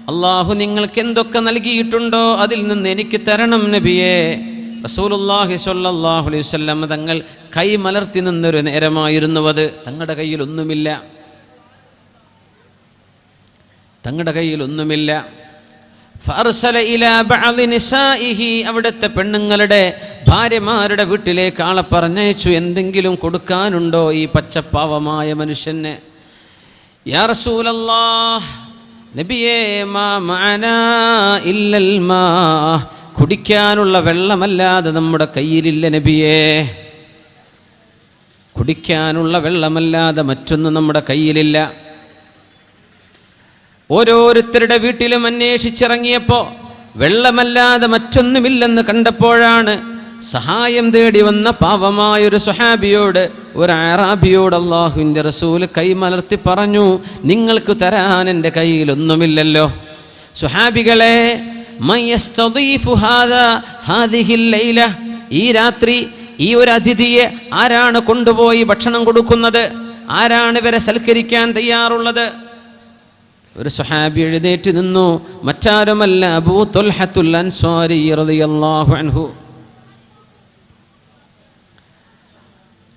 അല്ലാഹു നിങ്ങൾക്ക് എന്തൊക്കെ നൽകിയിട്ടുണ്ടോ അതിൽ നിന്ന് എനിക്ക് തരണം നബിയേ. റസൂലുള്ളാഹി സ്വല്ലല്ലാഹു അലൈഹി വസല്ലം തങ്ങൾ കൈ മലർത്തി നിന്നൊരു നേരമായിരുന്നു അത്. തങ്ങളുടെ കയ്യിലൊന്നുമില്ല. ഫഅർസല ഇലാ ബഅദി നിസാഇഹി, അവിടുത്തെ പെണ്ണുങ്ങളുടെ ഭാര്യമാരുടെ വീട്ടിലേക്ക് ആളെ പറഞ്ഞയച്ചു. എന്തെങ്കിലും കൊടുക്കാനുണ്ടോ ഈ പച്ചപ്പാവമായ മനുഷ്യന്? യാ റസൂലല്ലാഹ്, നബിയേ, മാ മഅനാ ഇല്ലൽ മാ, കുടിക്കാനുള്ള വെള്ളമല്ലാതെ നമ്മുടെ കയ്യിലില്ല നബിയേ. കുടിക്കാനുള്ള വെള്ളമല്ലാതെ മറ്റൊന്നും നമ്മുടെ കയ്യിലില്ല. ഓരോരുത്തരുടെ വീട്ടിലും അന്വേഷിച്ചിറങ്ങിയപ്പോൾ വെള്ളമല്ലാതെ മറ്റൊന്നുമില്ലെന്ന് കണ്ടപ്പോഴാണ് സഹായം തേടി വന്ന പാവമായൊരു സ്വഹാബിയോട്, ഒരു അറാബിയോട് അല്ലാഹുവിൻ്റെ റസൂൽ കൈമലർത്തി പറഞ്ഞു, നിങ്ങൾക്ക് തരാൻ എൻ്റെ കയ്യിലൊന്നുമില്ലല്ലോ. സ്വഹാബികളെ, ഈ രാത്രി ഈ ഒരു അതിഥിയെ ആരാണ് കൊണ്ടുപോയി ഭക്ഷണം കൊടുക്കുന്നത്? ആരാണ് ഇവരെ സൽക്കരിക്കാൻ തയ്യാറുള്ളത്? ഒരു സ്വഹാബി എഴുന്നേറ്റ് നിന്നു. മറ്റാരുമല്ല, അബൂ തുൽഹത്തുൽ അൻസ്വാരി റളിയല്ലാഹു അൻഹു.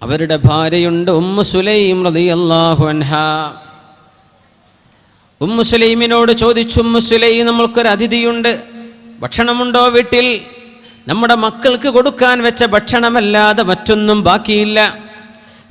അവരുടെ ഭാര്യയുണ്ട് ഉമ്മു സുലൈം റളിയല്ലാഹു അൻഹാ. ഉമ്മു സുലൈമിനോട് ചോദിച്ചു, ഉമ്മു സുലൈം, നമ്മൾക്കൊരു അതിഥിയുണ്ട്, ഭക്ഷണമുണ്ടോ വീട്ടിൽ? നമ്മുടെ മക്കൾക്ക് കൊടുക്കാൻ വെച്ച ഭക്ഷണമല്ലാതെ മറ്റൊന്നും ബാക്കിയില്ല.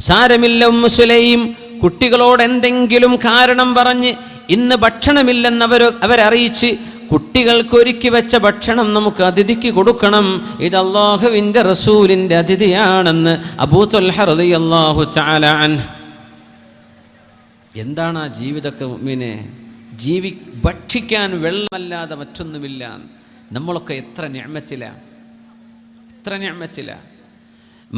സാരമില്ല ഉമ്മു സുലൈം, കുട്ടികളോട് എന്തെങ്കിലും കാരണം പറഞ്ഞ് ഇന്ന് ഭക്ഷണമില്ലെന്ന് അവരറിയിച്ച് കുട്ടികൾക്ക് ഒരുക്കി വെച്ച ഭക്ഷണം നമുക്ക് അതിഥിക്ക് കൊടുക്കണം. ഇത് അല്ലാഹുവിൻ്റെ റസൂലിൻ്റെ അതിഥിയാണെന്ന് അബൂ തുൽഹ റളിയല്ലാഹു തആല അൻഹു. എന്താണ് ആ ജീവിതമൊക്കെ മുഅ്മിനെ? ഭക്ഷിക്കാൻ വെള്ളമല്ലാതെ മറ്റൊന്നുമില്ല. നമ്മളൊക്കെ എത്ര നിഅമത്തിലാ.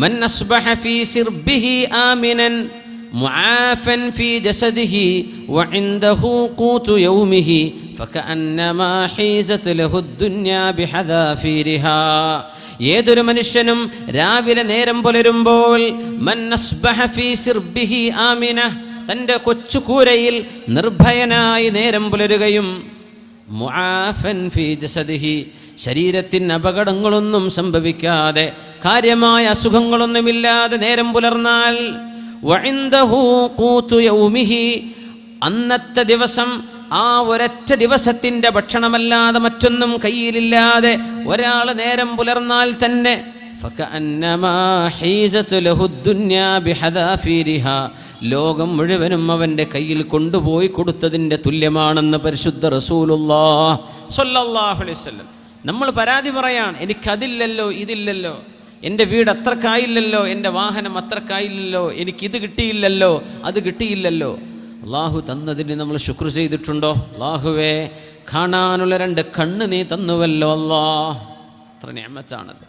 മൻ അസ്ബഹ ഫീ സിർബിഹി ആമിനൻ മുആഫൻ ഫീ ജസദിഹി വഇൻദഹു ഖൂതു യൗമിഹി ഫകഅന്നമാ ഹീസത് ലഹു ദുനിയാ ബിഹദാഫിരിഹാ. ഏതൊരു മനുഷ്യനും രാവിലെ നേരം പുലരുമ്പോൾ മൻ അസ്ബഹ ഫീ സിർബിഹി ആമിന, തൻ്റെ കൊച്ചുകൂരയിൽ നിർഭയനായി നേരം പുലരുകയും മുആഫൻ ഫീ ജസദിഹി, ശരീരത്തിന് അപകടങ്ങളൊന്നും സംഭവിക്കാതെ കാര്യമായ അസുഖങ്ങളൊന്നുമില്ലാതെ നേരം പുലർന്നാൽ വഇൻദഹു ഖൂതു യൗമിഹി, അന്നത്തെ ദിവസം ആ ഒരൊറ്റ ദിവസത്തിൻ്റെ ഭക്ഷണമല്ലാതെ മറ്റൊന്നും കയ്യിലില്ലാതെ ഒരാൾ നേരം പുലർന്നാൽ തന്നെ ഫകഅന്നമാ ഹീസത് ലഹു ദുനിയാ ബിഹദാഫിരിഹാ, ലോകം മുഴുവനും അവൻ്റെ കയ്യിൽ കൊണ്ടുപോയി കൊടുത്തതിൻ്റെ തുല്യമാണെന്ന് പരിശുദ്ധ റസൂലുള്ളാഹി സ്വല്ലല്ലാഹു അലൈഹി വസല്ലം. നമ്മൾ പരാതി പറയാണ്, എനിക്കതില്ലല്ലോ, ഇതില്ലല്ലോ, എൻ്റെ വീട് അത്രക്കായില്ലല്ലോ, എൻ്റെ വാഹനം അത്രക്കായില്ലല്ലോ, എനിക്കിത് കിട്ടിയില്ലല്ലോ, അത് കിട്ടിയില്ലല്ലോ. അള്ളാഹു തന്നതിന് നമ്മൾ ശുക്ർ ചെയ്തിട്ടുണ്ടോ? അള്ളാഹുവേ, കാണാനുള്ള 2 കണ്ണ് നീ തന്നുവല്ലോ അല്ലാഹ്, അത്ര നിഅമത്താണല്ലോ.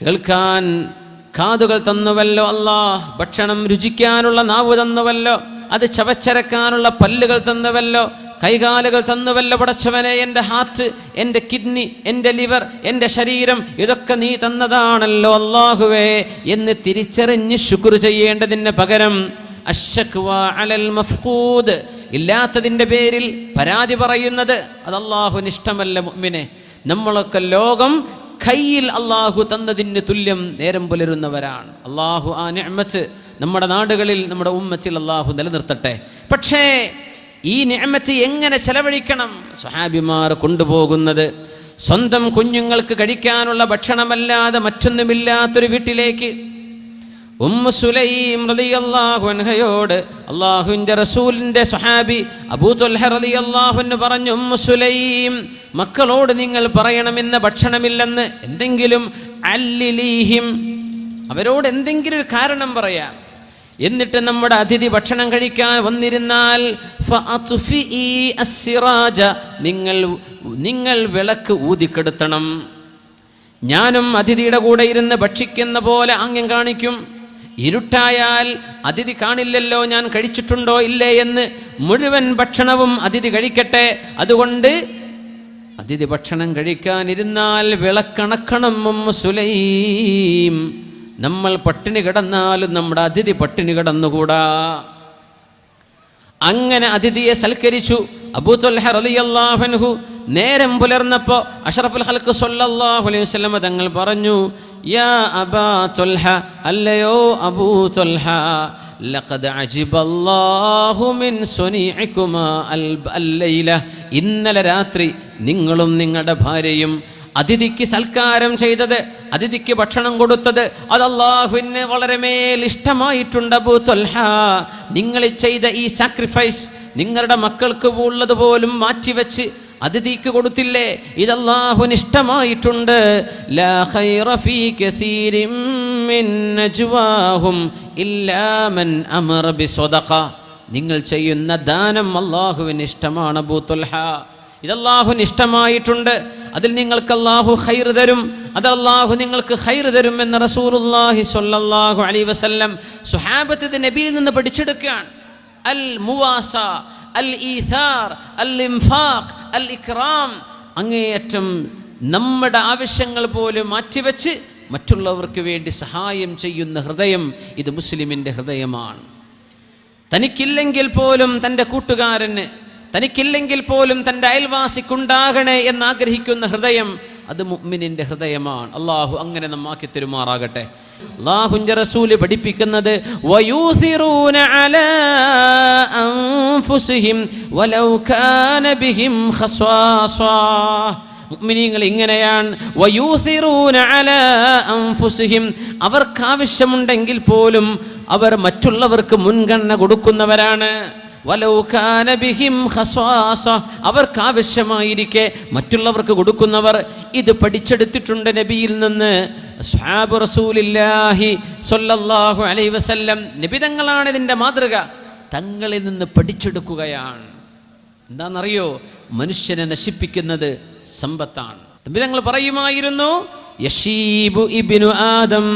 കേൾക്കാൻ കാതുകൾ തന്നുവല്ലോ അല്ലാഹ്, ഭക്ഷണം രുചിക്കാനുള്ള നാവ് തന്നുവല്ലോ, അത് ചവച്ചരക്കാനുള്ള പല്ലുകൾ തന്നുവല്ലോ, കൈകാലുകൾ തന്നുവല്ലോ. പടച്ചവനെ, എൻ്റെ ഹാർട്ട്, എൻ്റെ കിഡ്നി, എൻ്റെ ലിവർ, എൻ്റെ ശരീരം, ഇതൊക്കെ നീ തന്നതാണല്ലോ അല്ലാഹുവേ എന്ന് തിരിച്ചറിഞ്ഞ് ശുക്ർ ചെയ്യേണ്ടതിന് പകരം അശ്ശക്വാ അലൽ മഫ്ഖൂദ്, ഇല്ലാത്തതിൻ്റെ പേരിൽ പരാതി പറയുന്നത്, അത് അല്ലാഹുവിന് ഇഷ്ടമല്ല മുഅ്മിനെ. നമ്മളൊക്കെ ലോകം കയ്യിൽ അല്ലാഹു തന്നതിന് തുല്യം നേരം പുലരുന്നവരാണ്. അല്ലാഹു ആ നിഅമത്ത് നമ്മുടെ നാടുകളിൽ, നമ്മുടെ ഉമ്മത്തിൽ അല്ലാഹു നിലനിർത്തട്ടെ. പക്ഷേ ഈ നിഅമത്ത് എങ്ങനെ ചെലവഴിക്കണം? സ്വഹാബിമാർ കൊണ്ടുപോകുന്നത് സ്വന്തം കുഞ്ഞുങ്ങൾക്ക് കഴിക്കാനുള്ള ഭക്ഷണമല്ലാതെ മറ്റൊന്നുമില്ലാത്തൊരു വീട്ടിലേക്ക്. ഉമ്മു സുലൈം റളിയല്ലാഹു അൻഹയോട് അല്ലാഹുവിൻ്റെ റസൂലിൻ്റെ സ്വഹാബി അബൂ തുൽഹ റളിയല്ലാഹു അൻഹു പറഞ്ഞു, ഉമ്മു സുലൈം, മക്കളോട് നിങ്ങൾ പറയണമെന്ന് ഭക്ഷണമില്ലെന്ന്. എന്തെങ്കിലും അല്ലിലീഹിം, അവരോട് എന്തെങ്കിലും ഒരു കാരണം പറയാം. എന്നിട്ട് നമ്മുടെ അതിഥി ഭക്ഷണം കഴിക്കാൻ വന്നിരുന്നാൽ ഫഅത്ഫിഇ അസ്സിറാജ, നിങ്ങൾ വിളക്ക് ഊതിക്കെടുത്തണം. ഞാനും അതിഥിയുടെ കൂടെ ഇരുന്ന് ഭക്ഷിക്കുന്ന പോലെ ആംഗ്യം കാണിക്കും. ഇരുട്ടായാൽ അതിഥി കാണില്ലല്ലോ ഞാൻ കഴിച്ചിട്ടുണ്ടോ ഇല്ലേ എന്ന്. മുഴുവൻ ഭക്ഷണവും അതിഥി കഴിക്കട്ടെ. അതുകൊണ്ട് അതിഥി ഭക്ഷണം കഴിക്കാനിരുന്നാൽ വിളക്കണക്കണം. ഉമ്മു സുലൈം, നമ്മൾ പട്ടിണി കിടന്നാലും നമ്മുടെ അതിഥി പട്ടിണി കിടന്നുകൂടാ. അങ്ങനെ അതിഥിയെ സൽക്കരിച്ചു. അബൂ ത്വൽഹ റളിയല്ലാഹു അൻഹു നേരം പുലർന്നപ്പോൾ അഷ്റഫുൽ ഖൽഖ് സ്വല്ലല്ലാഹു അലൈഹി വസല്ലം തങ്ങൾ പറഞ്ഞു, യാ അബാ ത്വൽഹ, അല്ലയോ അബൂ ത്വൽഹ, ലഖദ് അജിബല്ലാഹു മിൻ സുനീഇകുമാ അൽ-ലൈല, ഇന്നലെ രാത്രി നിങ്ങളും നിങ്ങളുടെ ഭാര്യയും അതിഥിക്ക് സൽക്കാരം ചെയ്തത്, അതിഥിക്ക് ഭക്ഷണം കൊടുത്തത്, അത് അല്ലാഹുവിന് വളരെ മേൽ ഇഷ്ടമായിട്ടുണ്ട്. അബൂ ത്വൽഹ, നിങ്ങൾ ചെയ്ത ഈ സാക്രിഫൈസ്, നിങ്ങളുടെ മക്കൾക്ക് ഉള്ളത് പോലും മാറ്റിവെച്ച് അതിഥിക്ക് കൊടുത്തില്ലേ, ഇത് അല്ലാഹുവിന് ഇഷ്ടമായിട്ടുണ്ട്. ലാ ഖൈറ ഫീ കസീരിൻ മിൻ നജ്വാഹും ഇല്ലാ മൻ അമറ ബിസ്സദഖ, നിങ്ങൾ ചെയ്യുന്ന ദാനം അല്ലാഹുവിന് ഇഷ്ടമാണ് അബൂ ത്വൽഹ, ഇത് അല്ലാഹുവിന് ഇഷ്ടമായിട്ടുണ്ട്, അതിൽ നിങ്ങൾക്ക് അല്ലാഹു ഖൈർ തരും, അത് അല്ലാഹു നിങ്ങൾക്ക് ഖൈർ തരും എന്ന് റസൂലുള്ളാഹി സ്വല്ലല്ലാഹു അലൈഹി വസല്ലം സ്വഹാബത്ത് നബിയിൽ നിന്ന് പഠിച്ചെടുക്കുകയാണ്. അൽ മുവാസ, അൽ ഈഥാർ, അൽ ഇൻഫാഖ്, അൽ ഇക്റാം, അങ്ങേയറ്റം നമ്മുടെ ആവശ്യങ്ങൾ പോലും മാറ്റിവെച്ച് മറ്റുള്ളവർക്ക് വേണ്ടി സഹായം ചെയ്യുന്ന ഹൃദയം, ഇത് മുസ്ലിമിൻ്റെ ഹൃദയമാണ്. തനിക്കില്ലെങ്കിൽ പോലും തൻ്റെ കൂട്ടുകാരന്, തനിക്കില്ലെങ്കിൽ പോലും തൻ്റെ അയൽവാസിക്കുണ്ടാകണേ എന്നാഗ്രഹിക്കുന്ന ഹൃദയം, അത് മുഅ്മിനിൻ്റെ ഹൃദയമാണ്. അള്ളാഹു അങ്ങനെ നമ്മാക്കി തരുമാറാകട്ടെ. അല്ലാഹുവിൻ്റെ റസൂല് പഠിപ്പിക്കുന്നത് വയൂസിറൂന അലാ അൻഫുസിഹിം വലൗ കാന ബിഹിം ഖസ്വാസ, മുഅ്മിനീങ്ങൾ ഇങ്ങനെയാണ്. വയൂസിറൂന അലാ അൻഫുസിഹിം, അവർക്ക് ആവശ്യമുണ്ടെങ്കിൽ പോലും അവർ മറ്റുള്ളവർക്ക് മുൻഗണന കൊടുക്കുന്നവരാണ്. വലൗ കാന ബിഹിം ഖസ്വാസ, അവർക്ക് ആവശ്യമായിരിക്കെ മറ്റുള്ളവർക്ക് കൊടുക്കുന്നവർ. ഇത് പഠിച്ചെടുത്തിട്ടുണ്ട് നബിയിൽ നിന്ന്. അസ്ഹാബു റസൂലില്ലാഹി സ്വല്ലല്ലാഹു അലൈഹി വസല്ലം, നബി തങ്ങളാണ് ഇതിൻ്റെ മാതൃക, തങ്ങളിൽ നിന്ന് പഠിച്ചെടുക്കുകയാണ്. എന്താണെന്നറിയോ? മനുഷ്യനെ നശിപ്പിക്കുന്നത് സമ്പത്താണ്. നബി തങ്ങൾ പറയുമായിരുന്നു, യശീബു ഇബ്നു ആദം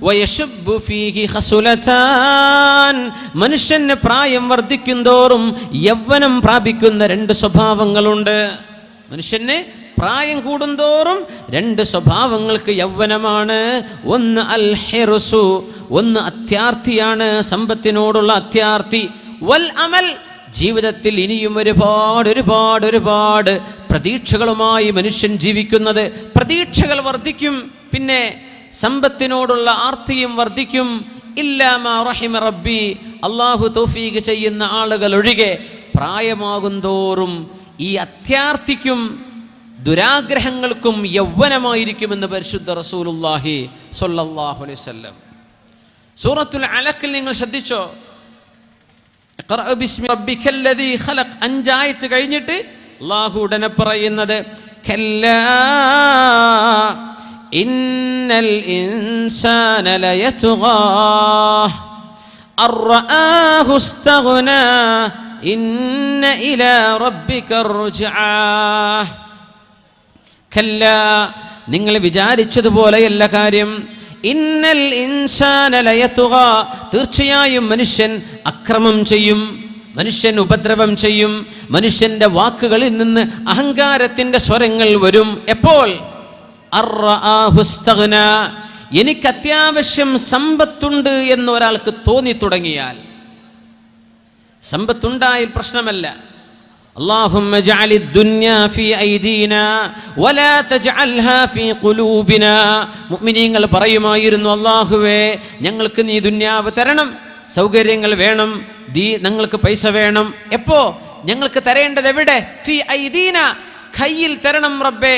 വയശുബ്ബു ഫീഹി ഖസുലതാൻ, മനുഷ്യന് പ്രായം വർദ്ധിക്കുന്തോറും യൗവനം പ്രാപിക്കുന്ന രണ്ട് സ്വഭാവങ്ങളുണ്ട്. മനുഷ്യന് പ്രായം കൂടുന്തോറും രണ്ട് സ്വഭാവങ്ങൾക്ക് യൗവനമാണ്. ഒന്ന് അൽ ഹിർസു, ഒന്ന് അത്യാർത്തിയാണ്, സമ്പത്തിനോടുള്ള അത്യാർത്തി. വൽ അമൽ, ജീവിതത്തിൽ ഇനിയും ഒരുപാട് പ്രതീക്ഷകളുമായി മനുഷ്യൻ ജീവിക്കുന്നത്. പ്രതീക്ഷകൾ വർദ്ധിക്കും, പിന്നെ സമ്പത്തിനോടുള്ള ആർത്തിയും വർദ്ധിക്കും. ഇല്ലാ മാ റഹിമ റബ്ബി, അല്ലാഹു തൗഫീഖ് ചെയ്യുന്ന ആളുകൾ ഒഴികെ. പ്രായമാകും തോറും ഈ അത്യാർത്തിക്കും ദുരാഗ്രഹങ്ങൾക്കും യൗവനമായിരിക്കുമെന്ന് പരിശുദ്ധ റസൂലുള്ളാഹി സ്വല്ലല്ലാഹു അലൈഹി വസല്ലം. സൂറത്തുൽ അലഖിൽ നിങ്ങൾ ശ്രദ്ധിച്ചോ? ഇഖ്റഅ ബിസ്മി റബ്ബിക്കല്ലദീ ഖലഖ്, 5 ആയത്ത് കഴിഞ്ഞിട്ട് അല്ലാഹു ഉടനെ പറയുന്നത് കല്ലാ ഇന്നൽ ഇൻസാന ലയത്ഗാ അർആഹു ഇസ്തഗ്നാ ഇന്ന ഇലാ റബ്ബിക റുജ്ആ. കല്ലാ, നിങ്ങൾ വിചാരിച്ചതുപോലെയല്ല കാര്യം. ഇന്നൽ ഇൻസാന ലയത്ഗാ, തീർച്ചയായും മനുഷ്യൻ അക്രമം ചെയ്യും, മനുഷ്യൻ ഉപദ്രവം ചെയ്യും, മനുഷ്യന്റെ വാക്കുകളിൽ നിന്ന് അഹങ്കാരത്തിന്റെ സ്വരങ്ങൾ വരും. എപ്പോൾ? അർആഹു ഇസ്തഗ്നാ, എനിക്ക് അത്യാവശ്യം സമ്പത്തുണ്ട് എന്ന് ഒരാൾക്ക് തോന്നി തുടങ്ങിയാൽ. സമ്പത്തുണ്ടായാൽ പ്രശ്നമല്ല. اللهم اجعل الدنيا في أيدينا ولا تجعلها في قلوبنا. മുഅ്മിനീങ്ങൾ പറയുമായിരുന്നു, അല്ലാഹുവേ ഞങ്ങൾക്ക് നീ ദുനിയാവ് തരണം, സൗകര്യങ്ങൾ വേണം, ഞങ്ങൾക്ക് പൈസ വേണം. എപ്പോ? ഞങ്ങൾക്ക് തരേണ്ടത് എവിടെ? ഫി ഐദീന, കയ്യിൽ തരണം റബ്ബേ,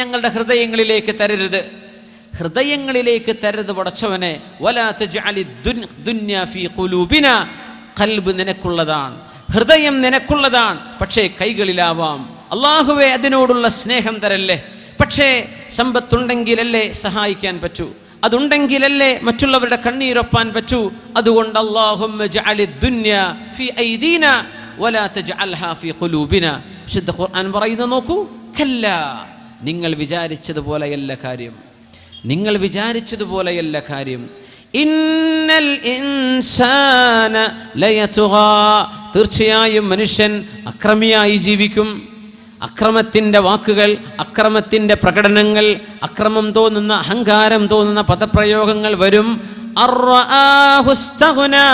ഞങ്ങളുടെ ഹൃദയങ്ങളിലേക്ക് തരരുത്. ഹൃദയങ്ങളിലേക്ക് തരരുത് പടച്ചവനെ. വലാ തജ്അലി ദുനിയ ഫി ഖുലൂബിന, ഖൽബ് നിനക്കുള്ളതാണ്, ഹൃദയം നിനക്കുള്ളതാണ്, പക്ഷേ കൈകളിലാവാം. അല്ലാഹുവേ അതിനോടുള്ള സ്നേഹം തരല്ലേ. പക്ഷേ സമ്പത്തുണ്ടെങ്കിലല്ലേ സഹായിക്കാൻ പറ്റൂ, അതുണ്ടെങ്കിലല്ലേ മറ്റുള്ളവരുടെ കണ്ണീരൊപ്പാൻ പറ്റൂ. അതുകൊണ്ട് അല്ലാഹുമ്മ ജഅലി ദുനിയ ഫി ഐദീന വലാ തജ്അൽഹാ ഫി ഖുലൂബിന. വിശുദ്ധ ഖുർആൻ പറയുന്നത് നോക്കൂ, കല്ലാ, നിങ്ങൾ വിചാരിച്ചതുപോലെയല്ല കാര്യം, നിങ്ങൾ വിചാരിച്ചതുപോലെയല്ല കാര്യം. ഇന്നൽ ഇൻസാന ലയത്ഗാ, തീർച്ചയായും മനുഷ്യൻ അക്രമിയായി ജീവിക്കും. അക്രമത്തിൻ്റെ വാക്കുകൾ, അക്രമത്തിൻ്റെ പ്രകടനങ്ങൾ, അക്രമം തോന്നുന്ന, അഹങ്കാരം തോന്നുന്ന പദപ്രയോഗങ്ങൾ വരും. അർആഹു ഇസ്തഗ്നാ,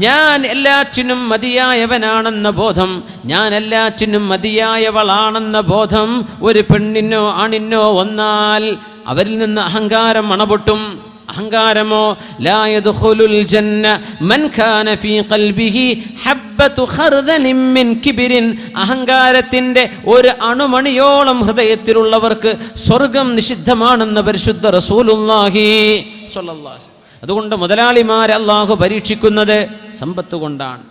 ഞാൻ എല്ലാറ്റിനും മതിയായവനാണെന്ന ബോധം, ഞാൻ എല്ലാറ്റിനും മതിയായവളാണെന്ന ബോധം ഒരു പെണ്ണിനോ ആണിനോ വന്നാൽ അവരിൽ നിന്ന് അഹങ്കാരം അണപൊട്ടും. അഹങ്കാരമോ ലാ യദ്ഖുലുൽ ജന്ന മൻ കാന ഫീ ഖൽബിഹി ഹബ്ബതു ഖർദലിൻ മിൻ കിബ്രിൻ. അഹങ്കാരത്തിന്റെ ഒരു അണുമണിയോളം ഹൃദയത്തിലുള്ളവർക്ക് സ്വർഗം നിഷിദ്ധമാണെന്ന് പരിശുദ്ധ റസൂലുള്ളാഹി സ്വല്ലല്ലാഹു അലൈഹി വസല്ലം. അതുകൊണ്ട് മുതലാളിമാരെ അല്ലാഹു പരീക്ഷിക്കുന്നത് സമ്പത്ത് കൊണ്ടാണ്,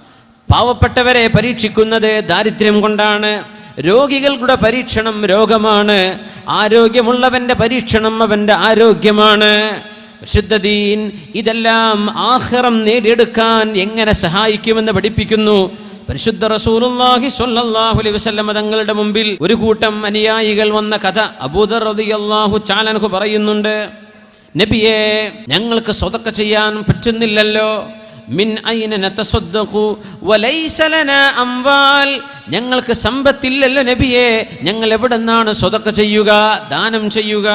പാവപ്പെട്ടവരെ പരീക്ഷിക്കുന്നത് ദാരിദ്ര്യം കൊണ്ടാണ്, രോഗികളുടെ പരീക്ഷണം രോഗമാണ്, ആരോഗ്യമുള്ളവന്റെ പരീക്ഷണം അവന്റെ ആരോഗ്യമാണ്. വിശുദ്ധ ദീൻ ഇതെല്ലാം ആഖിറം നേടിയെടുക്കാൻ എങ്ങനെ സഹായിക്കുമെന്ന് പഠിപ്പിക്കുന്നു. പരിശുദ്ധ റസൂലുള്ളാഹി സ്വല്ലല്ലാഹു അലൈഹി വസല്ലം തങ്ങളുടെ മുമ്പിൽ ഒരു കൂട്ടം അനുയായികൾ വന്ന കഥ അബൂദർ റളിയല്ലാഹു തആല അൻഹു പറയുന്നുണ്ട്. നബിയേ, ഞങ്ങൾക്ക് സ്വതക്ക ചെയ്യാൻ പറ്റുന്നില്ലല്ലോ. മിൻ ഐന നതസദ്ദഖു വലൈസ ലനാ അംവാൽ. ഞങ്ങൾക്ക് സമ്പത്തില്ലല്ലോ നബിയേ, ഞങ്ങൾ എവിടെ നിന്നാണ് സ്വതക്ക ചെയ്യുക, ദാനം ചെയ്യുക?